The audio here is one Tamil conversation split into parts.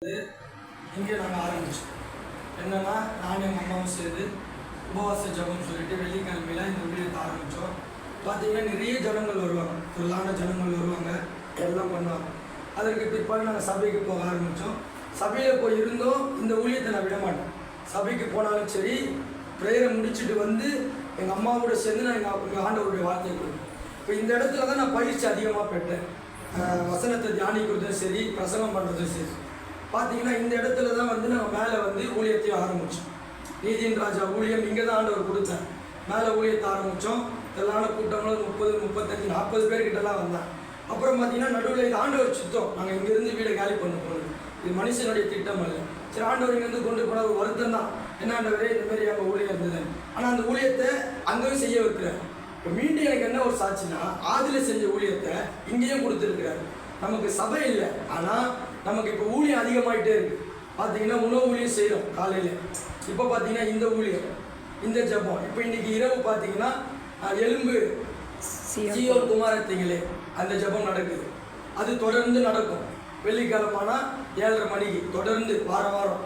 இங்கே நாங்கள் ஆரம்பித்தோம். என்னென்னா நானும் எங்கள் அம்மாவும் சேர்ந்து உபவாச ஜபம்னு சொல்லிட்டு வெள்ளிக்கிழமையில் இந்த ஊழியத்தை ஆரம்பித்தோம். பார்த்தீங்கன்னா நிறைய ஜனங்கள் வருவாங்க, ஃபுல்லான ஜனங்கள் வருவாங்க, எல்லாம் பண்ணுவாங்க. அதற்கு பிற்பாடு நாங்கள் சபைக்கு போக ஆரம்பித்தோம். சபையில் போய் இருந்தோம். இந்த ஊழியத்தை நான் விட மாட்டேன். சபைக்கு போனாலும் சரி, ப்ரேயரை முடிச்சுட்டு வந்து எங்கள் அம்மாவோட சேர்ந்து நான் எங்கள் ஆண்டவருடைய வார்த்தையை கொடுப்பேன். இப்போ இந்த இடத்துல தான் நான் பயிற்சி அதிகமாக பெற்றேன். வசனத்தை தியானிக்கிறதும் சரி, பிரசங்கம் பண்ணுறதும் சரி. பார்த்தீங்கன்னா இந்த இடத்துல தான் வந்து நாங்கள் மேலே வந்து ஊழியத்தையும் ஆரம்பித்தோம். நீதியின் ராஜா ஊழியம் இங்கே தான் ஆண்டவர் கொடுத்தேன். மேலே ஊழியத்தை ஆரம்பித்தோம். எல்லான கூட்டங்களும் 30, 35, 40 பேர்கிட்டலாம் வந்தேன். அப்புறம் பார்த்தீங்கன்னா நடுவில் இது ஆண்டவர் சுத்தம். நாங்கள் இங்கேருந்து வீடை காலி பண்ண போகிறது, இது மனுஷனுடைய திட்டம் அல்ல. சரி, ஆண்டவர் இங்கேருந்து கொண்டு போனால் ஒரு வருத்தம் தான். என்ன ஆண்டவரே இந்த மாதிரி எங்கள் ஊழியம் இருந்தது. ஆனால் அந்த ஊழியத்தை அங்கேயும் செய்ய வைக்கிறார். இப்போ மீண்டும் எனக்கு என்ன ஒரு சாட்சினா, ஆதியில் செஞ்ச ஊழியத்தை இங்கேயும் கொடுத்துருக்கிறார். நமக்கு சபை இல்லை, ஆனால் நமக்கு இப்போ ஊழியம் அதிகமாகிட்டே இருக்குது. பார்த்தீங்கன்னா உணவு ஊழியம் செய்கிறோம் காலையில். இப்போ பார்த்தீங்கன்னா இந்த ஊழியம், இந்த ஜபம். இப்போ இன்றைக்கி இரவு பார்த்தீங்கன்னா எலும்பு சீயோன் குமாரத்திகளே அந்த ஜபம் நடக்குது. அது தொடர்ந்து நடக்கும். வெள்ளிக்கிழமைனா 7:30 மணிக்கு தொடர்ந்து வாரம்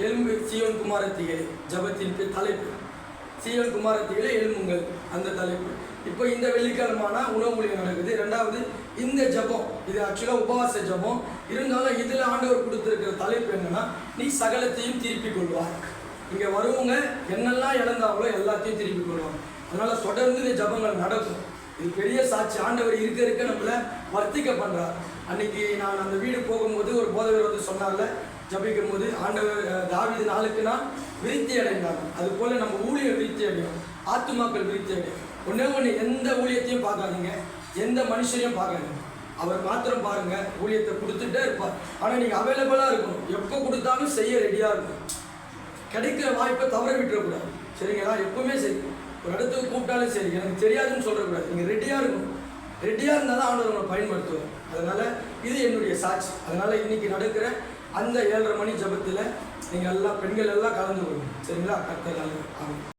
எலும்பு சீயோன் குமாரத்திகளே ஜபத்தின் தலைப்பு. சீயோன் குமாரத்திகளே எழும்புங்கள் அந்த தலைப்பு. இப்போ இந்த வெள்ளிக்கிழமைனா உணவு ஊழியம் நடக்குது. ரெண்டாவது இந்த ஜபம், இது ஆக்சுவலாக உபவாச ஜபம். இருந்தாலும் இதில் ஆண்டவர் கொடுத்துருக்கிற தலைப்பு என்னன்னா, நீ சகலத்தையும் திருப்பிக் கொள்வார். இங்கே வருவங்க என்னெல்லாம் இழந்தாங்களோ எல்லாத்தையும் திருப்பிக் கொள்வாங்க. அதனால் தொடர்ந்து இந்த ஜபங்கள் நடக்கும். இது பெரிய சாட்சி. ஆண்டவர் இருக்க நம்மளை வர்த்திக்க பண்ணுறார். அன்னைக்கு நான் அந்த வீடு போகும்போது ஒரு போதகர் வந்து சொன்னார்ல, ஜபிக்கும் போது ஆண்டவர் தாவீது நாளுக்கு நான் விருத்தி அடைந்தாங்க. அது போல் நம்ம ஊழியர் விருத்தி அடையும், ஆத்துமாக்கள் விருத்தி அடையும். ஒன்று எந்த ஊழியத்தையும் பார்க்காதீங்க, எந்த மனுஷரையும் பார்க்காதீங்க. அவர் மாத்திரம் பாருங்க, ஊழியத்தை கொடுத்துட்டே இருப்பார். ஆனால் நீங்கள் அவைலபிளாக இருக்கணும். எப்போ கொடுத்தாலும் செய்ய ரெடியாக இருக்கணும். கிடைக்கிற வாய்ப்பை தவற விட்டுறக்கூடாது. சரிங்களா? எப்பவுமே சரி, ஒரு இடத்துக்கு கூப்பிட்டாலும் சரி, எனக்கு தெரியாதுன்னு சொல்லக்கூடாது. நீங்கள் ரெடியாக இருக்கணும். ரெடியாக இருந்தால் தான் ஆண்டவர் உங்களை பயன்படுத்துவார். அதனால் இது என்னுடைய சாட்சி. அதனால் இன்றைக்கி நடக்கிற அந்த 7:30 மணி ஜபத்தில் நீங்கள் எல்லாம் பெண்கள் எல்லாம் கலந்து கொள்ளுங்க. சரிங்களா? கர்த்தர் நல்லவர். ஆமாம்.